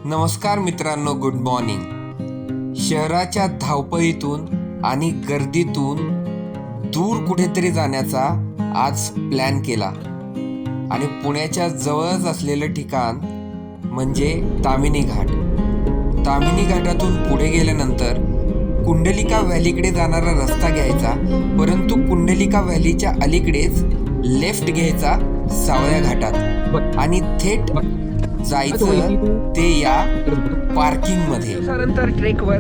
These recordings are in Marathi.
नमस्कार मित्रांनो, गुड मॉर्निंग. शहराच्या धावपळीतून आणि गर्दीतून दूर कुठेतरी जाण्याचा आज प्लॅन केला आणि पुण्याच्या जवळच असलेलं ठिकाण म्हणजे ताम्हिणी घाट. ताम्हिणी घाटातून पुढे गेल्यानंतर कुंडलिका व्हॅलीकडे जाणारा रस्ता घ्यायचा, परंतु कुंडलिका व्हॅलीच्या अलीकडेच लेफ्ट घ्यायचा सावळ्या घाटात आणि थेट जायचं ते या पार्किंग मध्ये. त्यानंतर ट्रेकवर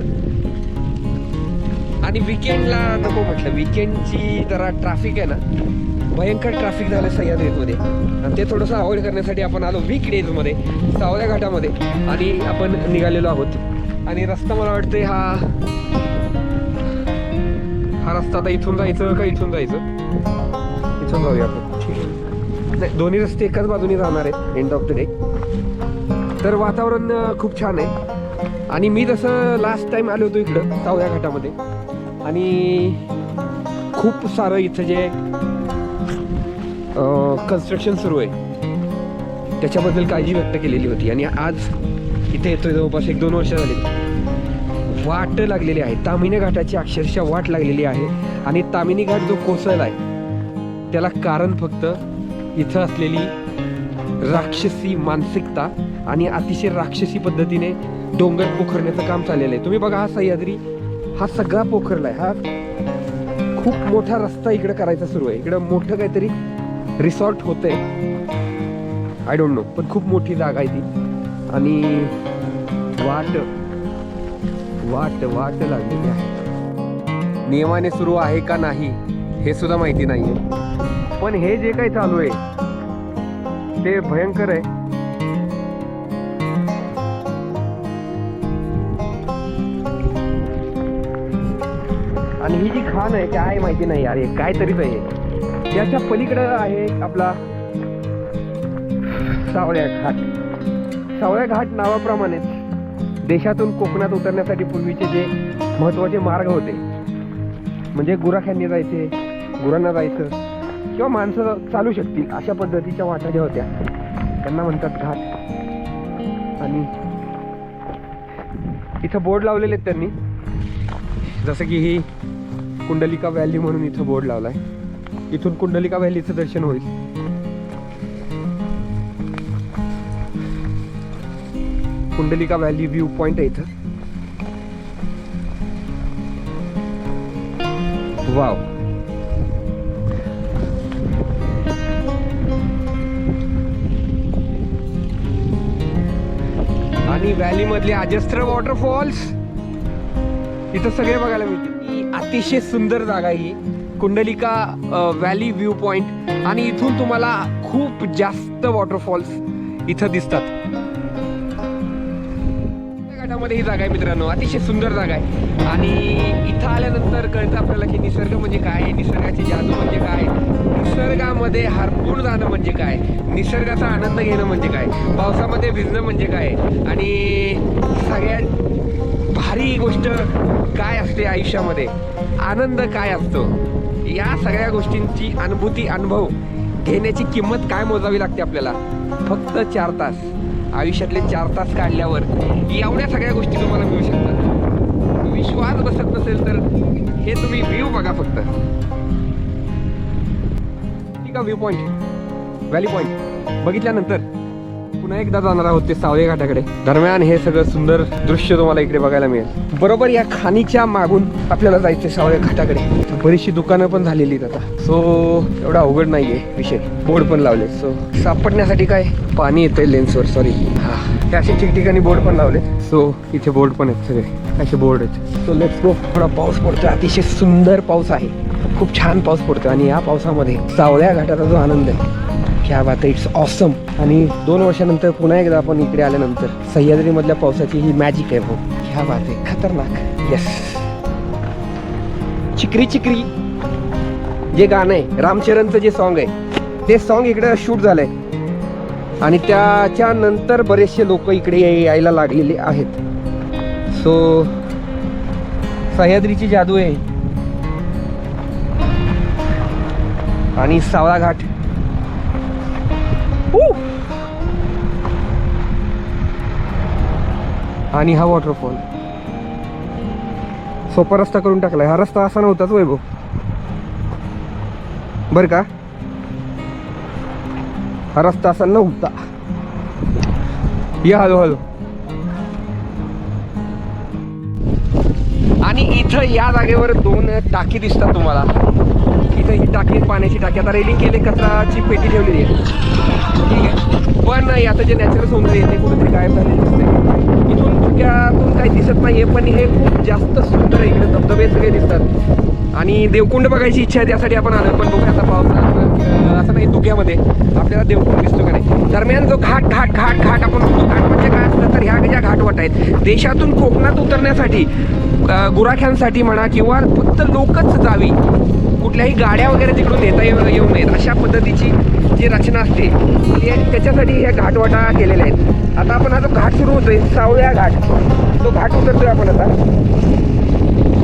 आणि विकेंडला नको म्हटलं, विकेंडची जरा ट्रॅफिक आहे ना, भयंकर ट्रॅफिक झालं सह्याद्रीमध्ये आणि ते थोडंसं अवॉइड करण्यासाठी आपण आलो वीक डेजमध्ये सावळ्या घाटामध्ये आणि आपण निघालेलो आहोत. आणि रस्ता मला वाटतं हा रस्ता आता इथून जायचं का इथून जायचं, इथून जाऊया आपण. नाही, दोन्ही रस्ते एकाच बाजूने जाणार आहेत एंड ऑफ द डे. तर वातावरण खूप छान आहे आणि मी जसं लास्ट टाइम आलो होतो इकडं सावळ्या घाटामध्ये आणि खूप सारं इथं जे कन्स्ट्रक्शन सुरू आहे त्याच्याबद्दल काळजी व्यक्त केलेली होती. आणि आज इथे येतोय जवळपास 1-2 वर्ष झाली. वाट लागलेली आहे, ताम्हिणी घाटाची अक्षरशः वाट लागलेली आहे. आणि ताम्हिणी घाट जो कोसळला आहे त्याला कारण फक्त इथं असलेली राक्षसी मानसिकता आणि अतिशय राक्षसी पद्धतीने डोंगर पोखरण्याचं काम चाललेलं आहे. तुम्ही बघा, हा सह्याद्री हा सगळा पोखरला आहे. हा खूप मोठा रस्ता इकडे करायचा सुरू आहे. इकडं मोठं काहीतरी रिसॉर्ट होतंय, आय डोंट नो, पण खूप मोठी जागा आहे ती. आणि वाट वाट वाट लागलेली आहे. नियमाने सुरू आहे का नाही हे सुद्धा माहिती नाहीये, पण हे जे काही चालू आहे ते भयंकर आहे. आणि ही जी खान आहे काय माहिती नाही यार, हे काय तरीच आहे. त्याच्या पलीकडं आहे आपला सावळ्या घाट. सावळ्या घाट नावाप्रमाणेच देशातून कोकणात उतरण्यासाठी पूर्वीचे जे महत्वाचे मार्ग होते, म्हणजे गुराख्यांनी जायचे, गुरांना जायचं किंवा माणसं चालू शकतील अशा पद्धतीच्या वाटा ज्या होत्या त्यांना म्हणतात घाट. आणि इथं बोर्ड लावलेले आहेत त्यांनी, जसं की ही कुंडलिका व्हॅली म्हणून इथं बोर्ड लावलाय. इथून कुंडलिका व्हॅलीचं दर्शन होईल. कुंडलिका व्हॅली व्ह्यू पॉइंट आहे इथं. वाव. आणि व्हॅली मधले अजस्त्र वॉटरफॉल्स इथं सगळे बघायला मिळतील. अतिशय सुंदर जागा ही कुंडलिका व्हॅली व्ह्यू पॉइंट. आणि इथून तुम्हाला खूप जास्त वॉटरफॉल्स इथं दिसतात. घाटामध्ये ही जागा आहे मित्रांनो, अतिशय सुंदर जागा आहे. आणि इथं आल्यानंतर कळतं आपल्याला की निसर्ग म्हणजे काय, निसर्गाची जादू म्हणजे काय, निसर्गामध्ये हरपून जाणं म्हणजे काय, निसर्गाचा आनंद घेणं म्हणजे काय, पावसामध्ये भिजणं म्हणजे काय, आणि सगळ्यात भारी गोष्ट काय असते आयुष्यामध्ये, आनंद काय असतो, या सगळ्या गोष्टींची अनुभूती, अनुभव घेण्याची किंमत काय मोजावी लागते आपल्याला. फक्त 4 तास, आयुष्यातले 4 तास काढल्यावर एवढ्या सगळ्या गोष्टी तुम्हाला मिळू शकतात. विश्वास बसत नसेल तर हे तुम्ही व्ह्यू बघा फक्त. ठीक आहे, व्ह्यू पॉइंट व्हॅली पॉइंट बघितल्यानंतर पुन्हा एकदा जाणार आहोत ते सावळ्या घाटाकडे. दरम्यान हे सगळं सुंदर दृश्य तुम्हाला इकडे बघायला मिळेल. बरोबर या खाणीच्या मागून आपल्याला जायचं सावळ्या घाटाकडे. बरीचशी दुकानं पण झालेली आहेत आता, सो एवढा अवघड नाहीये विषय. बोर्ड पण लावले, सो सापडण्यासाठी काय पाणी येतंय लेन्सवर, सॉरी, हा हे असे ठिकठिकाणी बोर्ड पण लावले. सो इथे बोर्ड पण आहेत, सगळे असे बोर्ड आहेत. So let's go. थोडा पाऊस पडतोय, अतिशय सुंदर पाऊस आहे, खूप छान पाऊस पडतोय. आणि या पावसामध्ये सावळ्या घाटाचा जो आनंद आहे, क्या बात आहे, इट्स ऑसम. आणि 2 वर्षानंतर पुन्हा एकदा आपण इकडे आल्यानंतर सह्याद्री मधल्या पावसाची ही मॅजिक आहे भाऊ, क्या बात आहे, खतरनाक. येस. चिकरी चिकरी जे गाणं आहे, रामचरणचं जे सॉन्ग आहे, ते सॉन्ग इकडे शूट झालंय आणि त्याच्यानंतर बरेचसे लोक इकडे यायला लागलेले आहेत. सो सह्याद्रीची जादू आहे. आणि सावळा घाट आणि हा वॉटरफॉल. सोपा रस्ता करून टाकलाय. हा रस्ता असा नव्हताच वैभव बरं का. हा रस्ता असा नव्हता. या हळूहळू. आणि इथं या जागेवर 2 टाकी दिसतात तुम्हाला. इथं ही टाकी, पाण्याची टाकी. आता रेलिंग केले, कचराची पेटी ठेवलेली आहे, ठीक आहे. पण आता जे नॅचरल सौंदर्य आहे ते कुठेतरी गायब झालेलं दिसतंय. इथून धुक्यातून काही दिसत नाहीये, पण हे खूप जास्त सुंदर आहे. इकडे धबधबे सगळे दिसतात आणि देवकुंड बघायची इच्छा आहे, त्यासाठी आपण आलो. पण बघूया आता पावसाळ्यात असं नाही, धुक्यामध्ये आपल्याला देवकुंड दिसतो का नाही. दरम्यान जो घाट आपण म्हणतो, घाट म्हणजे काय असतं तर ह्या ज्या घाटवाटा आहेत, देशातून कोकणात उतरण्यासाठी गुराख्यांसाठी म्हणा किंवा फक्त लोकच जावी, कुठल्याही गाड्या वगैरे तिकडून येता येऊ नयेत अशा पद्धतीची जी रचना असते त्याच्यासाठी हे घाटवाटा केलेले आहेत. आता आपण हा जो घाट सुरू होतोय, सावळ्या घाट, तो घाट उतरतोय आपण आता.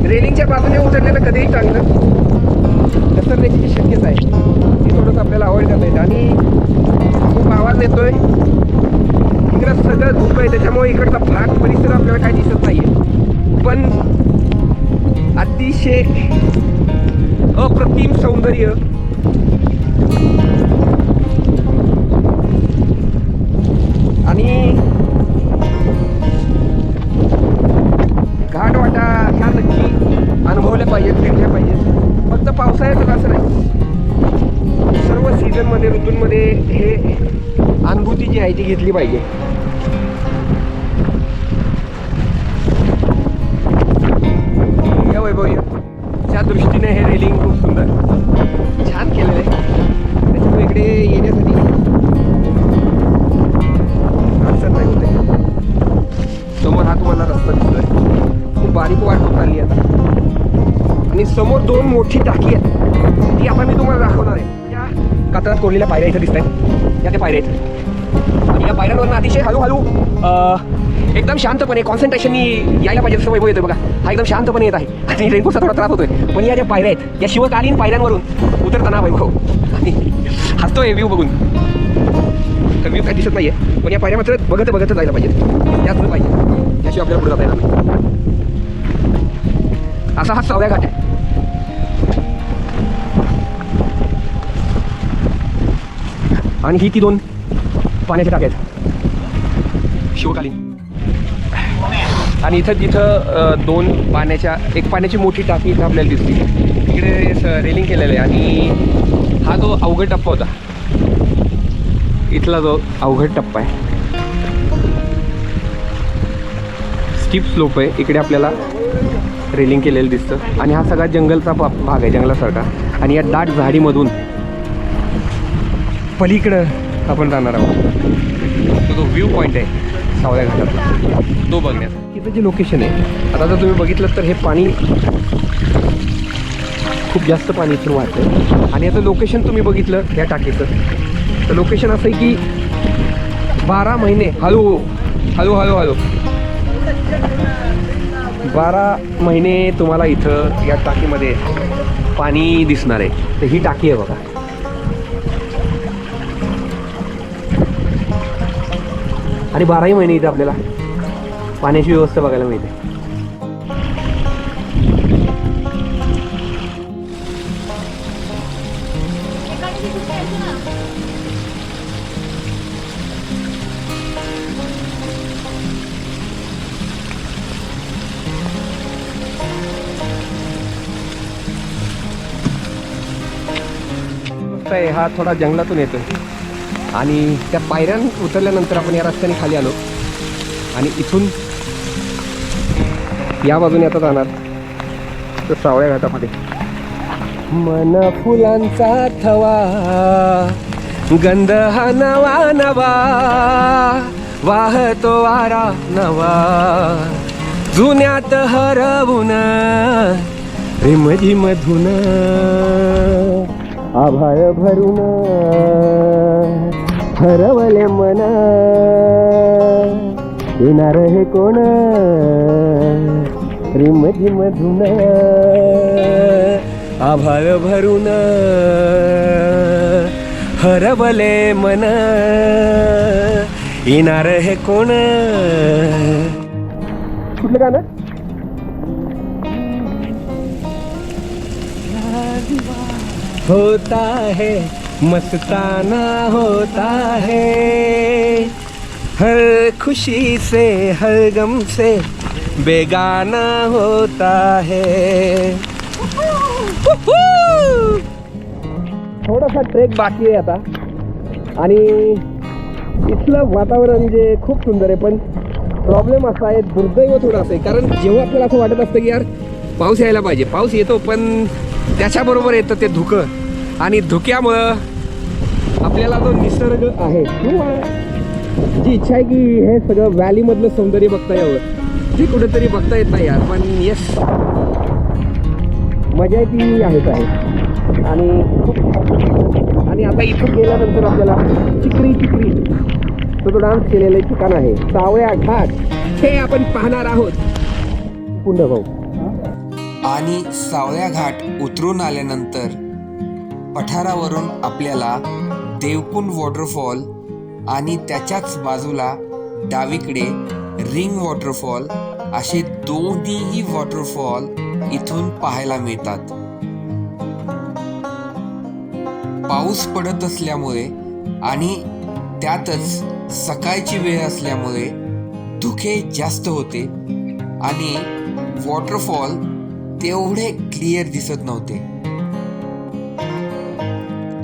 रेलिंगच्या बाजूने उतरलेलं कधीही चांगलं. घसरण्याची जी शक्यता आहे ती थोडंसं आपल्याला अवॉइड करता येतं. आणि खूप आवाज येतोय, इकडं सगळं धूप आहे, त्याच्यामुळे इकडचा भाग परिसर आपल्याला काही दिसत नाहीये. पण अतिशय अप्रतिम सौंदर्य. आणि घाटवाटा ह्या नक्की अनुभवल्या पाहिजेत, फिरल्या पाहिजेत. फक्त पावसाळ्यातच असं नाही, सर्व सीझनमध्ये, ऋतूंमध्ये हे अनुभूती जी आहे ती घेतली पाहिजे. त्या दृष्टीने हे रेलिंग खूप सुंदर छान केलेलं आहे. त्याच्यामुळे इकडे येण्यासाठी अडचण नाही होते. समोर हा तुम्हाला रस्ता दिसतोय, खूप बारीक वाट होत चालली आता. आणि समोर 2 मोठी टाकी आहे, ती आता मी तुम्हाला दाखवणार आहे. या कातळात कोरलेल्या पायऱ्या इथं दिसत आहेत, या त्या पायऱ्या आहेत. आणि या पायऱ्यांवरनं अतिशय हळूहळू एकदम शांतपणे कॉन्सन्ट्रेशननी यायला पाहिजे असं वैभव येतोय बघा. हा एकदम शांतपणे येत आहे आणि रेनकोटचा थोडा त्रास होतोय. पण या ज्या पायऱ्या आहेत, या शिवकालीन पायऱ्यांवरून उतरताना वैभव आणि हसतोय व्ह्यू बघून. तर व्ह्यू काही दिसत नाहीये, पण या पायऱ्या मात्र बघत जायला पाहिजे, त्याच पाहिजे, त्याशिवाय आपल्याला पुढे जाता येणार नाही. असा हा सावळ्या घाट आहे. आणि ही ती 2 पाण्याच्या टाक्या आहेत शिवकालीन. आणि इथं जिथं 2 पाण्याच्या, एक पाण्याची मोठी टाकी इथं आपल्याला दिसली. इकडे रेलिंग केलेलं आहे. आणि हा जो अवघड टप्पा होता, इथला जो अवघड टप्पा आहे, स्टीप स्लोप आहे, इकडे आपल्याला रेलिंग केलेलं दिसतं. आणि हा सगळा जंगलचा भाग आहे, जंगलासारखा. आणि या दाट झाडीमधून पलीकडं आपण जाणार आहोत. तो जो व्ह्यू पॉईंट आहे सावळ्या घाटातला, तो बघण्यात. इथं जे लोकेशन आहे, आता जर तुम्ही बघितलं तर हे पाणी, खूप जास्त पाणी इथून वाहतंय. आणि याचं लोकेशन तुम्ही बघितलं या टाकीचं, तर लोकेशन असं आहे की 12 महिने 12 महिने तुम्हाला इथं या टाकीमध्ये पाणी दिसणार आहे. तर ही टाकी आहे बघा. आणि 12ही महिने इथं आपल्याला पाण्याची व्यवस्था बघायला मिळते. हा थोडा जंगलातून येतोय. आणि त्या पायऱ्यां उतरल्यानंतर आपण या रस्त्याने खाली आलो. आणि इथून या बाजूने आता जाणार तर सावळ्या घाटामध्ये. मन फुलांचा थवा, गंध हा नवा नवा, वाहतो वारा नवा, जुन्यात हरवून रिमझिम धुन, आभाळ भरून हरवले मन, येणार हे कोण रिमझिम धुन, आभाळ भरून हरवले मन, येणार हे कोण. कुठलं गाणं? होता है मस्ताना होता है, हर खुशी से हर गम से बेगाना होता है. थोडासा ट्रेक बाकी आहे आता आणि इथलं वातावरण जे खूप सुंदर आहे, पण प्रॉब्लेम असा आहे, दुर्दैव थोडं असं आहे, कारण जेव्हा आपल्याला असं वाटत असतं की यार पाऊस यायला पाहिजे, पाऊस येतो, पण त्याच्याबरोबर येतं ते धुकं, आणि धुक्यामुळं आपल्याला जो निसर्ग आहे किंवा जी इच्छा आहे की हे सगळं व्हॅलीमधलं सौंदर्य बघता यावं, ते कुठेतरी बघता येत नाही यार. पण येस, मजा आहे ती आहेच आहे. आणि आता इथून गेल्यानंतर आपल्याला चिकरी तो डान्स केलेलं ठिकाण आहे सावळ्या घाट, हे आपण पाहणार आहोत. पुन्हा भाऊ, आणि सावळ्या घाट उतरून आल्यानंतर पठारावरून आपल्याला देवकुंड वॉटरफॉल आणि त्याच्याच बाजूला डावीकडे रिंग वॉटरफॉल असे दोन्हीही वॉटरफॉल इथून पाहायला मिळतात. पाऊस पडत असल्यामुळे आणि त्यातच सकाळची वेळ असल्यामुळे धुके जास्त होते आणि वॉटरफॉल तेवढे क्लिअर दिसत नव्हते.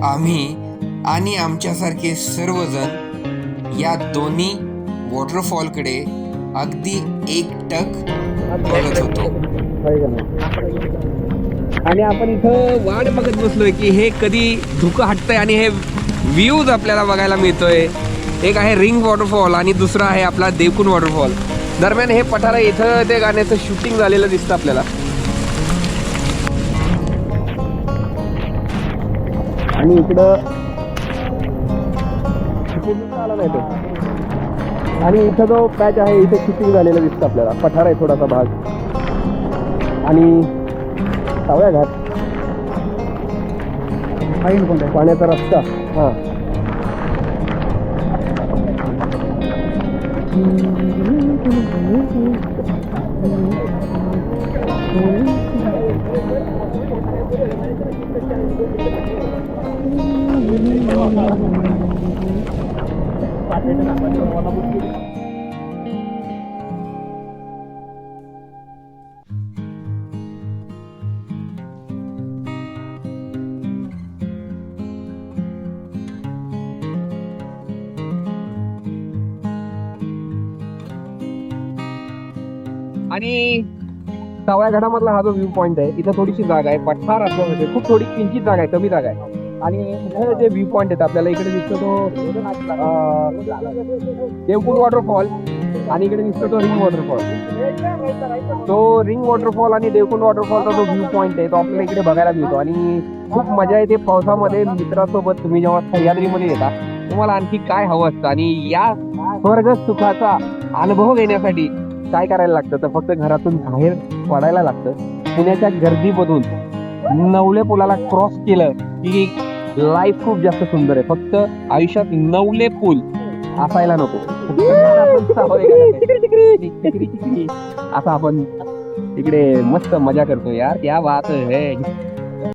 आम्ही आणि आमच्यासारखे सर्वजण या दोन्ही वॉटरफॉलकडे अगदी एकटक बघत होतो. आणि आपण इथं वाट बघत बसलोय की हे कधी धुकं हटतंय आणि हे व्ह्यूज आपल्याला बघायला मिळतोय. एक आहे रिंग वॉटरफॉल आणि दुसरा आहे आपला देवकुंड वॉटरफॉल. दरम्यान हे पठार इथं ते गाण्याचं शूटिंग झालेलं दिसतं आपल्याला. आणि इकडं आला नाही तो, आणि इथं जो पॅच आहे इथे शूटिंग झालेलं दिसतं आपल्याला. पठार आहे थोडासा भाग आणि सावळ्या घाट, पाण्याचा रस्ता. हां, आणि सावळ्या घाटामधला हा जो व्ह्यू पॉइंट आहे, इथं थोडीशी जागा आहे, पठार असल्यामध्ये खूप थोडी किंचित जागा आहे, कमी जागा आहे. आणि इथे जे व्ह्यू पॉइंट आहेत आपल्याला, इकडे दिसतो तो देवकुंड वॉटरफॉल आणि इकडे दिसतो तो रिंग वॉटरफॉल. तो रिंग वॉटरफॉल आणि देवकुंड वॉटरफॉलचा जो व्ह्यू पॉइंट आहे तो आपल्याला इकडे बघायला मिळतो. आणि खूप मजा येते पावसामध्ये मित्रासोबत. तुम्ही जेव्हा सह्याद्रीमध्ये येता तुम्हाला आणखी काय हवं असतं, आणि या स्वर्ग सुखाचा अनुभव घेण्यासाठी काय करायला लागतं तर फक्त घरातून बाहेर पडायला लागतं. पुण्याच्या गर्दीमधून नवले पुलाला क्रॉस केलं की लाईफ खूप जास्त सुंदर आहे. फक्त आयुष्यात नवले पूल असायला नको. आता आपण इकडे मस्त मजा करतो यार, क्या बात है.